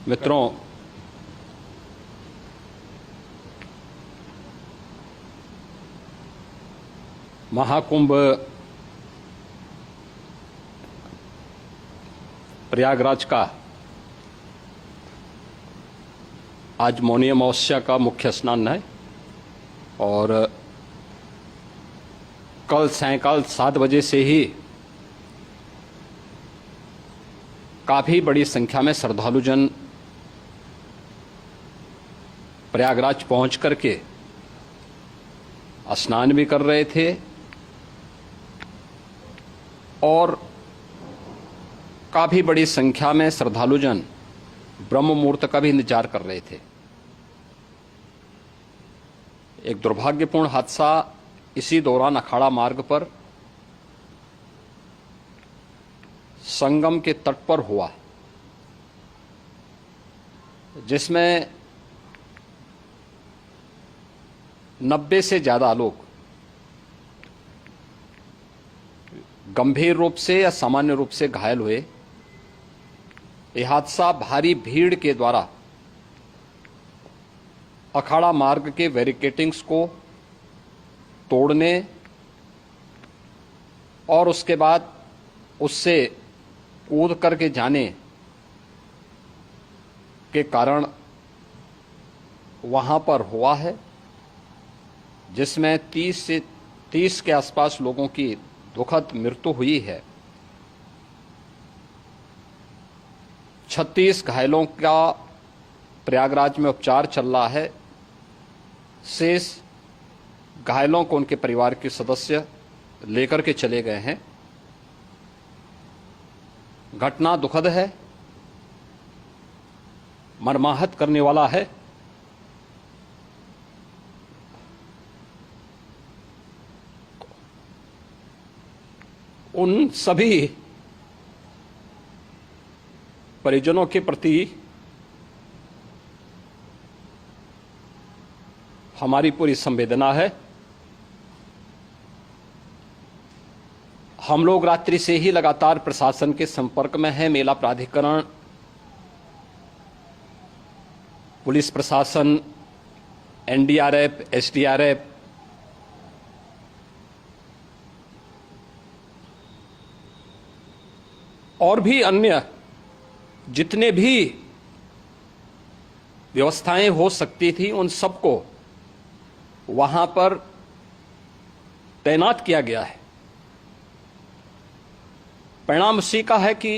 मित्रों, महाकुंभ प्रयागराज का आज मौनी अमावस्या का मुख्य स्नान है और कल सायंकाल 7 बजे से ही काफ़ी बड़ी संख्या में श्रद्धालुजन प्रयागराज पहुंच करके स्नान भी कर रहे थे और काफ़ी बड़ी संख्या में श्रद्धालुजन ब्रह्म मुहूर्त का भी इंतजार कर रहे थे। एक दुर्भाग्यपूर्ण हादसा इसी दौरान अखाड़ा मार्ग पर संगम के तट पर हुआ, जिसमें 90 से ज़्यादा लोग गंभीर रूप से या सामान्य रूप से घायल हुए। यह हादसा भारी भीड़ के द्वारा अखाड़ा मार्ग के बैरिकेडिंग्स को तोड़ने और उसके बाद उससे कूद करके जाने के कारण वहां पर हुआ है, जिसमें 30 के आसपास लोगों की दुखद मृत्यु हुई है। 36 घायलों का प्रयागराज में उपचार चल रहा है। शेष घायलों को उनके परिवार के सदस्य लेकर के चले गए हैं। घटना दुखद है, मर्माहत करने वाला है। उन सभी परिजनों के प्रति हमारी पूरी संवेदना है। हम लोग रात्रि से ही लगातार प्रशासन के संपर्क में हैं। मेला प्राधिकरण, पुलिस प्रशासन, एनडीआरएफ, एसडीआरएफ, और भी अन्य जितने भी व्यवस्थाएं हो सकती थी उन सबको वहां पर तैनात किया गया है। परिणाम उसी का है कि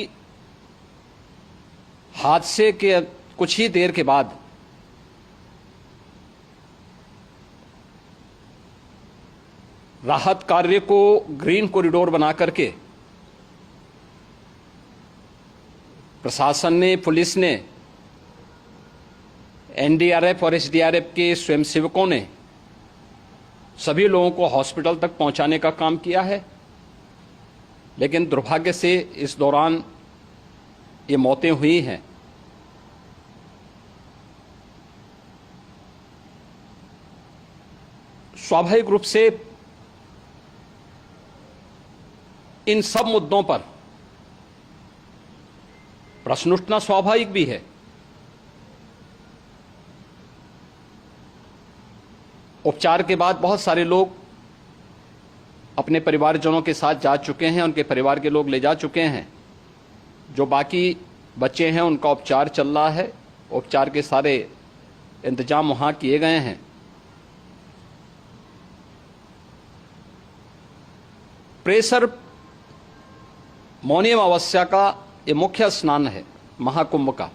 हादसे के कुछ ही देर के बाद राहत कार्य को ग्रीन कॉरिडोर बना करके प्रशासन ने, पुलिस ने, एनडीआरएफ और एसडीआरएफ के स्वयंसेवकों ने सभी लोगों को हॉस्पिटल तक पहुंचाने का काम किया है। लेकिन दुर्भाग्य से इस दौरान ये मौतें हुई हैं। स्वाभाविक रूप से इन सब मुद्दों पर प्रश्न उठना स्वाभाविक भी है। उपचार के बाद बहुत सारे लोग अपने परिवारजनों के साथ जा चुके हैं, उनके परिवार के लोग ले जा चुके हैं। जो बाकी बच्चे हैं उनका उपचार चल रहा है। उपचार के सारे इंतजाम वहां किए गए हैं। प्रेशर मौनी अमावस्या का ये मुख्य स्नान है महाकुंभ का,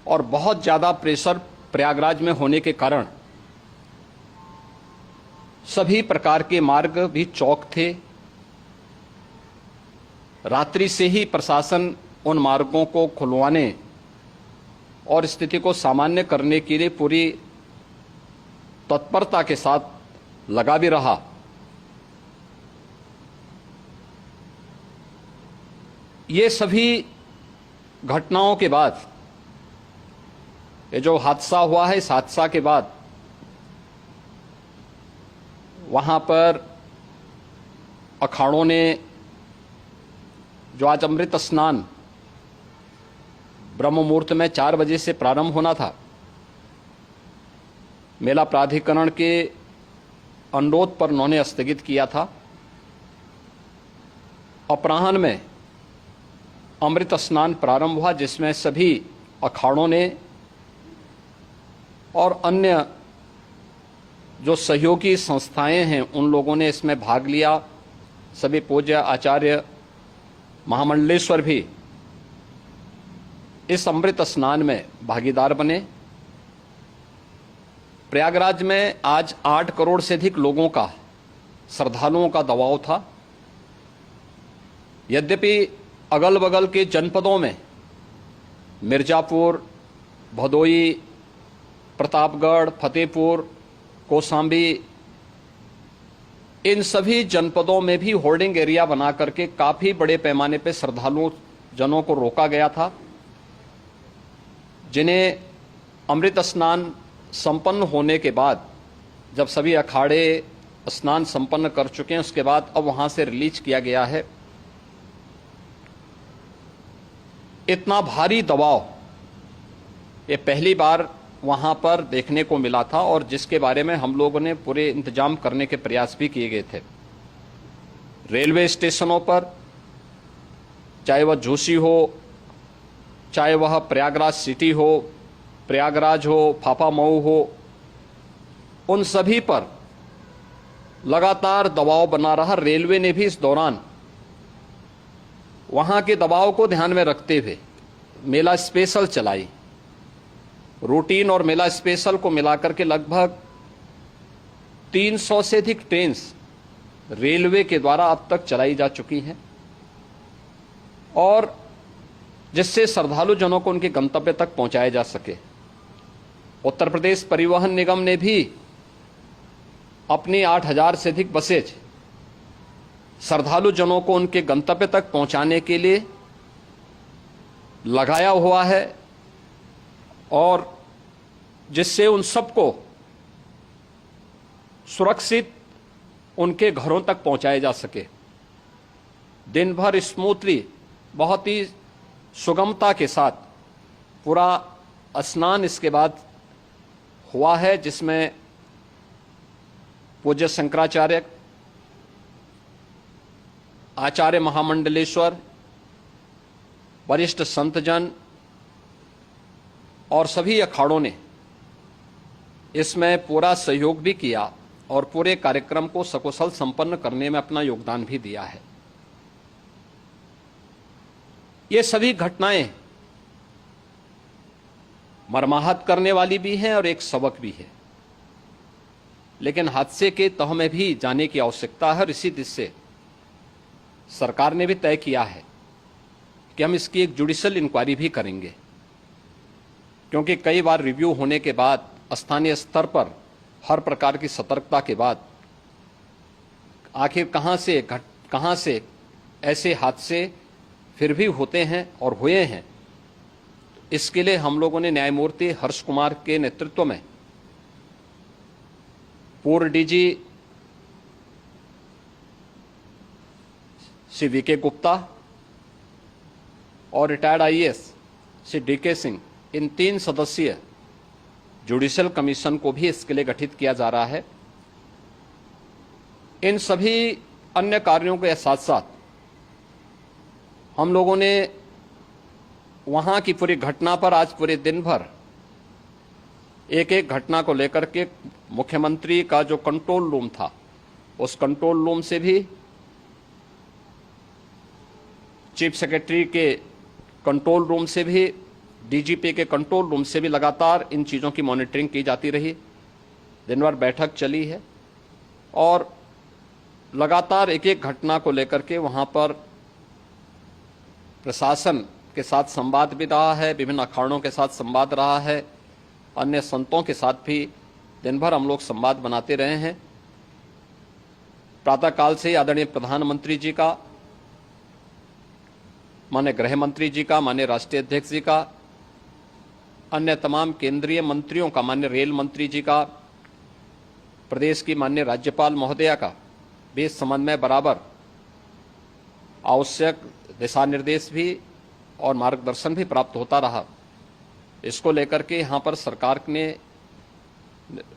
और बहुत ज़्यादा प्रेशर प्रयागराज में होने के कारण सभी प्रकार के मार्ग भी चौक थे। रात्रि से ही प्रशासन उन मार्गों को खुलवाने और स्थिति को सामान्य करने के लिए पूरी तत्परता के साथ लगा भी रहा। ये सभी घटनाओं के बाद, ये जो हादसा हुआ है, इस हादसा के बाद वहाँ पर अखाड़ों ने जो आज अमृत स्नान ब्रह्म मुहूर्त में 4 बजे से प्रारंभ होना था। मेला प्राधिकरण के अनुरोध पर उन्होंने स्थगित किया था। अपराह्न में अमृत स्नान प्रारंभ हुआ, जिसमें सभी अखाड़ों ने और अन्य जो सहयोगी संस्थाएं हैं उन लोगों ने इसमें भाग लिया। सभी पूज्य आचार्य महामंडलेश्वर भी इस अमृत स्नान में भागीदार बने। प्रयागराज में आज 8 करोड़ से अधिक लोगों का, श्रद्धालुओं का दबाव था। यद्यपि अगल बगल के जनपदों में मिर्जापुर, भदोई, प्रतापगढ़, फतेहपुर, कौशाम्बी, इन सभी जनपदों में भी होर्डिंग एरिया बना करके काफी बड़े पैमाने पर श्रद्धालुओं जनों को रोका गया था, जिन्हें अमृत स्नान संपन्न होने के बाद, जब सभी अखाड़े स्नान संपन्न कर चुके हैं, उसके बाद अब वहां से रिलीज किया गया है। इतना भारी दबाव ये पहली बार वहां पर देखने को मिला था, और जिसके बारे में हम लोगों ने पूरे इंतजाम करने के प्रयास भी किए गए थे। रेलवे स्टेशनों पर, चाहे वह जोशी हो, चाहे वह प्रयागराज सिटी हो, प्रयागराज हो, फाफा मऊ हो, उन सभी पर लगातार दबाव बना रहा। रेलवे ने भी इस दौरान वहां के दबाव को ध्यान में रखते हुए मेला स्पेशल चलाई। रूटीन और मेला स्पेशल को मिलाकर के लगभग 300 से अधिक ट्रेन रेलवे के द्वारा अब तक चलाई जा चुकी हैं, और जिससे श्रद्धालु जनों को उनके गंतव्य तक पहुंचाया जा सके। उत्तर प्रदेश परिवहन निगम ने भी अपनी 8000 से अधिक बसेज श्रद्धालु जनों को उनके गंतव्य तक पहुंचाने के लिए लगाया हुआ है, और जिससे उन सबको सुरक्षित उनके घरों तक पहुंचाया जा सके। दिन भर स्मूथली, बहुत ही सुगमता के साथ पूरा स्नान इसके बाद हुआ है, जिसमें पूज्य शंकराचार्य, आचार्य महामंडलेश्वर, वरिष्ठ संतजन और सभी अखाड़ों ने इसमें पूरा सहयोग भी किया और पूरे कार्यक्रम को सकुशल संपन्न करने में अपना योगदान भी दिया है। ये सभी घटनाएं मर्माहत करने वाली भी हैं और एक सबक भी है, लेकिन हादसे के तह में भी जाने की आवश्यकता है। और इसी दिशा से सरकार ने भी तय किया है कि हम इसकी एक जुडिशियल इंक्वायरी भी करेंगे, क्योंकि कई बार रिव्यू होने के बाद स्थानीय स्तर पर हर प्रकार की सतर्कता के बाद आखिर कहां से ऐसे हादसे फिर भी होते हैं और हुए हैं। इसके लिए हम लोगों ने न्यायमूर्ति हर्ष कुमार के नेतृत्व में पूर्व डीजी श्री वीके गुप्ता और retired IAS Shri DK Singh, इन 3 सदस्यीय जुडिशियल कमीशन को भी इसके लिए गठित किया जा रहा है। इन सभी अन्य कार्यों के साथ साथ हम लोगों ने वहां की पूरी घटना पर आज पूरे दिन भर एक एक घटना को लेकर के मुख्यमंत्री का जो कंट्रोल रूम था, उस कंट्रोल रूम से भी, चीफ सेक्रेटरी के कंट्रोल रूम से भी, डीजीपी के कंट्रोल रूम से भी लगातार इन चीज़ों की मॉनिटरिंग की जाती रही। दिन भर बैठक चली है और लगातार एक एक घटना को लेकर के वहां पर प्रशासन के साथ संवाद भी रहा है, विभिन्न अखाड़ों के साथ संवाद रहा है, अन्य संतों के साथ भी दिन भर हम लोग संवाद बनाते रहे हैं। प्रातःकाल से आदरणीय प्रधानमंत्री जी का, माननीय गृह मंत्री जी का, माननीय राष्ट्रीय अध्यक्ष जी का, अन्य तमाम केंद्रीय मंत्रियों का, माननीय रेल मंत्री जी का, प्रदेश की माननीय राज्यपाल महोदया का भी इस संबंध में बराबर आवश्यक दिशा निर्देश भी और मार्गदर्शन भी प्राप्त होता रहा। इसको लेकर के यहाँ पर सरकार ने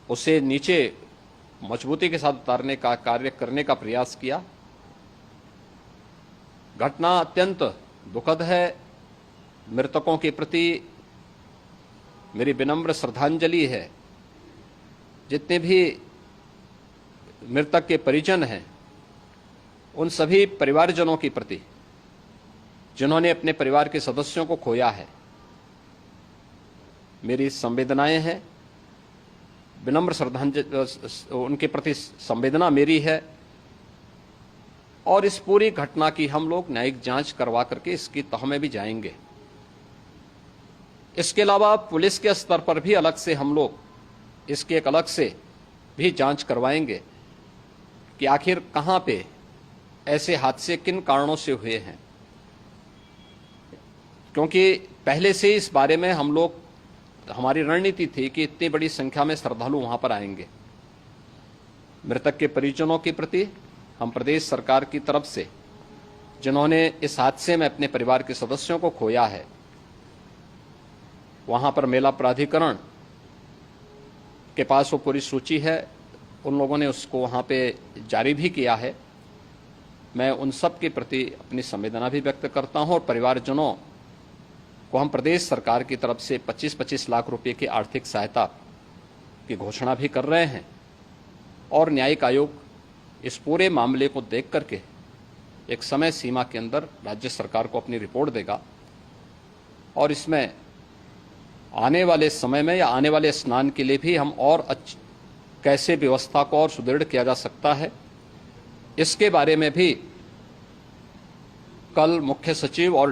उसे नीचे मजबूती के साथ उतारने का कार्य करने का प्रयास किया। घटना अत्यंत दुखद है। मृतकों के प्रति मेरी विनम्र श्रद्धांजलि है। जितने भी मृतक के परिजन हैं, उन सभी परिवारजनों के प्रति जिन्होंने अपने परिवार के सदस्यों को खोया है, मेरी संवेदनाएं हैं। विनम्र श्रद्धांजलि उनके प्रति संवेदना मेरी है। और इस पूरी घटना की हम लोग न्यायिक जांच करवा करके इसकी तह में भी जाएंगे। इसके अलावा पुलिस के स्तर पर भी अलग से हम लोग इसकी एक अलग से भी जांच करवाएंगे कि आखिर कहां पे ऐसे हादसे किन कारणों से हुए हैं, क्योंकि पहले से इस बारे में हम लोग, हमारी रणनीति थी कि इतनी बड़ी संख्या में श्रद्धालु वहां पर आएंगे। मृतक के परिजनों के प्रति हम प्रदेश सरकार की तरफ से, जिन्होंने इस हादसे में अपने परिवार के सदस्यों को खोया है, वहां पर मेला प्राधिकरण के पास वो पूरी सूची है, उन लोगों ने उसको वहां पे जारी भी किया है। मैं उन सब के प्रति अपनी संवेदना भी व्यक्त करता हूं और परिवारजनों को हम प्रदेश सरकार की तरफ से 25-25 लाख रुपए की आर्थिक सहायता की घोषणा भी कर रहे हैं। और न्यायिक आयोग इस पूरे मामले को देख करके एक समय सीमा के अंदर राज्य सरकार को अपनी रिपोर्ट देगा और इसमें आने वाले समय में या आने वाले स्नान के लिए भी हम और कैसे व्यवस्था को और सुदृढ़ किया जा सकता है, इसके बारे में भी कल मुख्य सचिव और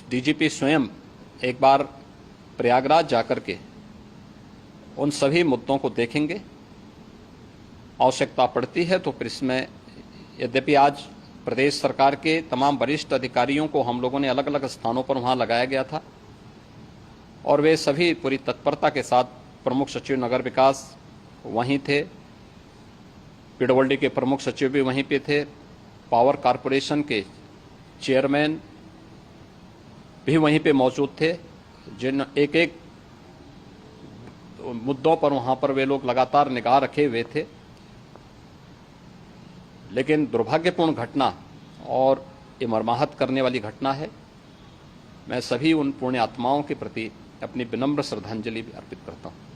डीजीपी स्वयं एक बार प्रयागराज जाकर के उन सभी मुद्दों को देखेंगे। आवश्यकता पड़ती है तो फिर इसमें, यद्यपि आज प्रदेश सरकार के तमाम वरिष्ठ अधिकारियों को हम लोगों ने अलग अलग स्थानों पर वहां लगाया गया था और वे सभी पूरी तत्परता के साथ, प्रमुख सचिव नगर विकास वहीं थे, पीडब्ल्यूडी के प्रमुख सचिव भी वहीं पे थे, पावर कारपोरेशन के चेयरमैन भी वहीं पे मौजूद थे, जिन एक एक मुद्दों पर वहां पर वे लोग लगातार निगाह रखे हुए थे। लेकिन दुर्भाग्यपूर्ण घटना और ये मर्माहत करने वाली घटना है। मैं सभी उन पुण्य आत्माओं के प्रति अपनी विनम्र श्रद्धांजलि भी अर्पित करता हूं।